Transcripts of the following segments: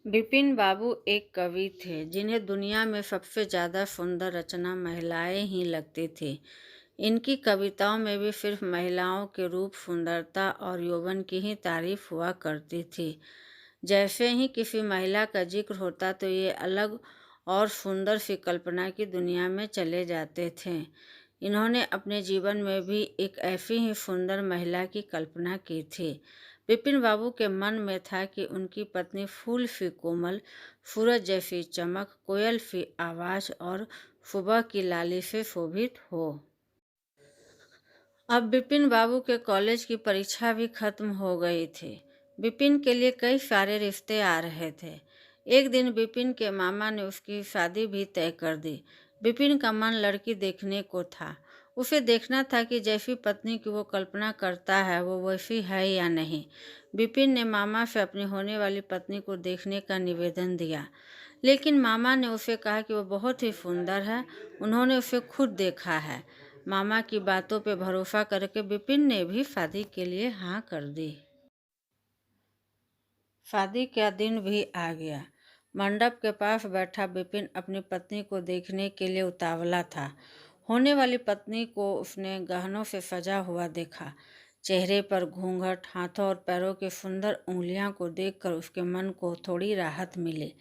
बिपिन बाबू एक कवि थे जिन्हें दुनिया में सबसे ज़्यादा सुंदर रचना महिलाएं ही लगती थी। इनकी कविताओं में भी सिर्फ महिलाओं के रूप, सुंदरता और यौवन की ही तारीफ हुआ करती थी। जैसे ही किसी महिला का जिक्र होता तो ये अलग और सुंदर सी कल्पना की दुनिया में चले जाते थे। इन्होंने अपने जीवन में भी एक ऐसी ही सुंदर महिला की कल्पना की थी। बिपिन बाबू के मन में था कि उनकी पत्नी फूल सी कोमल, सूरज जैसी चमक, कोयल सी आवाज़ और सुबह की लाली से शोभित हो। अब बिपिन बाबू के कॉलेज की परीक्षा भी खत्म हो गई थी। बिपिन के लिए कई सारे रिश्ते आ रहे थे। एक दिन बिपिन के मामा ने उसकी शादी भी तय कर दी। बिपिन का मन लड़की देखने को था। उसे देखना था कि जैसी पत्नी की वो कल्पना करता है वो वैसी है या नहीं। बिपिन ने मामा से अपनी होने वाली पत्नी को देखने का निवेदन दिया, लेकिन मामा ने उसे कहा कि वो बहुत ही सुंदर है, उन्होंने उसे खुद देखा है। मामा की बातों पे भरोसा करके बिपिन ने भी शादी के लिए हाँ कर दी। शादी का दिन भी आ गया। मंडप के पास बैठा बिपिन अपनी पत्नी को देखने के लिए उतावला था। होने वाली पत्नी को उसने गहनों से सजा हुआ देखा। चेहरे पर घूंघट, हाथों और पैरों की सुंदर उंगलियां को देखकर उसके मन को थोड़ी राहत मिली।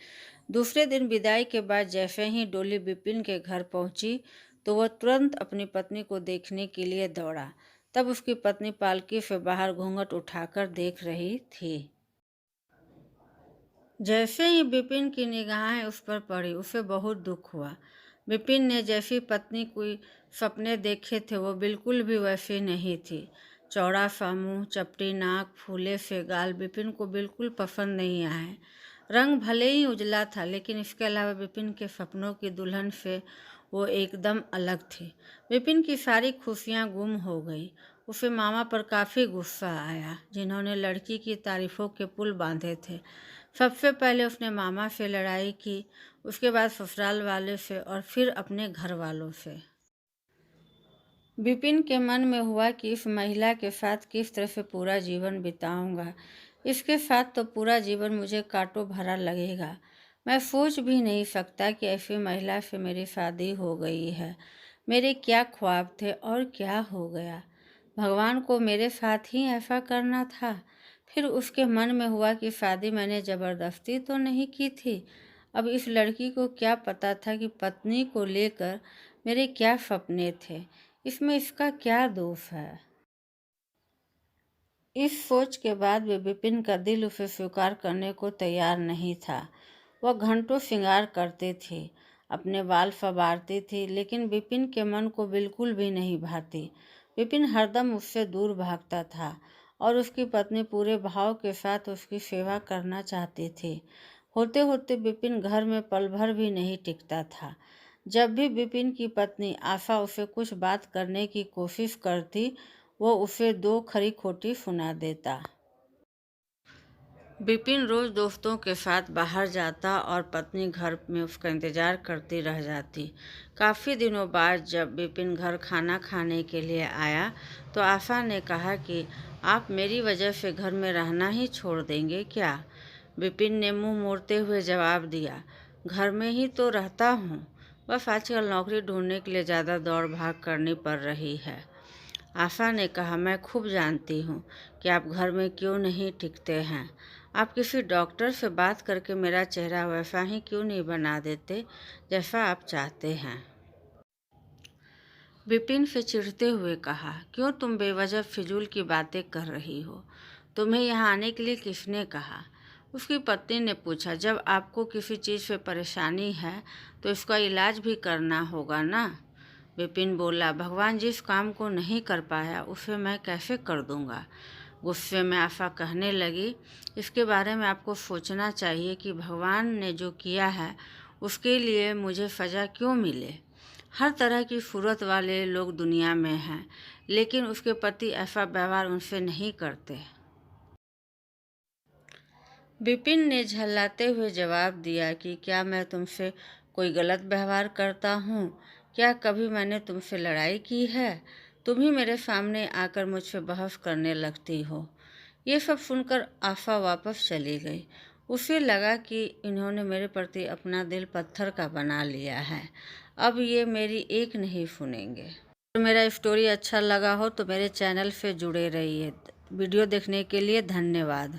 दूसरे दिन विदाई के बाद जैसे ही डोली बिपिन के घर पहुंची तो वह तुरंत अपनी पत्नी को देखने के लिए दौड़ा। तब उसकी पत्नी पालकी से बाहर घूंघट उठाकर देख रही थी। जैसे ही बिपिन की निगाहें उस पर पड़ी उसे बहुत दुख हुआ। बिपिन ने जैसी पत्नी कोई सपने देखे थे वो बिल्कुल भी वैसी नहीं थी। चौड़ा सा मुंह, चपटी नाक, फूले से गाल बिपिन को बिल्कुल पसंद नहीं आए। रंग भले ही उजला था लेकिन इसके अलावा बिपिन के सपनों की दुल्हन से वो एकदम अलग थी। बिपिन की सारी खुशियाँ गुम हो गई। उसे मामा पर काफ़ी गुस्सा आया जिन्होंने लड़की की तारीफों के पुल बांधे थे। सबसे पहले उसने मामा से लड़ाई की, उसके बाद ससुराल वाले से और फिर अपने घर वालों से। बिपिन के मन में हुआ कि इस महिला के साथ किस तरह से पूरा जीवन बिताऊंगा। इसके साथ तो पूरा जीवन मुझे कांटों भरा लगेगा। मैं सोच भी नहीं सकता कि ऐसी महिला से मेरी शादी हो गई है। मेरे क्या ख्वाब थे और क्या हो गया। भगवान को मेरे साथ ही ऐसा करना था। फिर उसके मन में हुआ कि शादी मैंने ज़बरदस्ती तो नहीं की थी। अब इस लड़की को क्या पता था कि पत्नी को लेकर मेरे क्या सपने थे। इसमें इसका क्या दोष है। इस सोच के बाद भी बिपिन का दिल उसे स्वीकार करने को तैयार नहीं था। वह घंटों श्रृंगार करती थी, अपने बाल संवारती थी, लेकिन बिपिन के मन को बिल्कुल भी नहीं भाती। बिपिन हरदम उससे दूर भागता था और उसकी पत्नी पूरे भाव के साथ उसकी सेवा करना चाहती थी। होते होते बिपिन घर में पल भर भी नहीं टिकता था। जब भी बिपिन की पत्नी आशा उसे कुछ बात करने की कोशिश करती वो उसे दो खरी खोटी सुना देता। बिपिन रोज दोस्तों के साथ बाहर जाता और पत्नी घर में उसका इंतजार करती रह जाती। काफ़ी दिनों बाद जब बिपिन घर खाना खाने के लिए आया तो आशा ने कहा कि आप मेरी वजह से घर में रहना ही छोड़ देंगे क्या। बिपिन ने मुंह मोड़ते हुए जवाब दिया, घर में ही तो रहता हूँ, बस आजकल नौकरी ढूंढने के लिए ज़्यादा दौड़ भाग करनी पड़ रही है। आशा ने कहा, मैं खूब जानती हूँ कि आप घर में क्यों नहीं टिकते हैं। आप किसी डॉक्टर से बात करके मेरा चेहरा वैसा ही क्यों नहीं बना देते जैसा आप चाहते हैं। बिपिन से चिढ़ते हुए कहा, क्यों तुम बेवजह फिजूल की बातें कर रही हो। तुम्हें यहाँ आने के लिए किसने कहा। उसकी पत्नी ने पूछा, जब आपको किसी चीज़ से परेशानी है तो इसका इलाज भी करना होगा ना। बिपिन बोला, भगवान जिस काम को नहीं कर पाया उसे मैं कैसे कर दूंगा। गुस्से में आशा कहने लगी, इसके बारे में आपको सोचना चाहिए कि भगवान ने जो किया है उसके लिए मुझे सज़ा क्यों मिले। हर तरह की सूरत वाले लोग दुनिया में हैं, लेकिन उसके पति ऐसा व्यवहार उनसे नहीं करते। बिपिन ने झल्लाते हुए जवाब दिया कि क्या मैं तुमसे कोई गलत व्यवहार करता हूँ। क्या कभी मैंने तुमसे लड़ाई की है। तुम ही मेरे सामने आकर मुझसे बहस करने लगती हो। ये सब सुनकर आशा वापस चली गई। उसे लगा कि इन्होंने मेरे प्रति अपना दिल पत्थर का बना लिया है, अब ये मेरी एक नहीं सुनेंगे। अगर मेरा स्टोरी अच्छा लगा हो तो मेरे चैनल से जुड़े रहिए। वीडियो देखने के लिए धन्यवाद।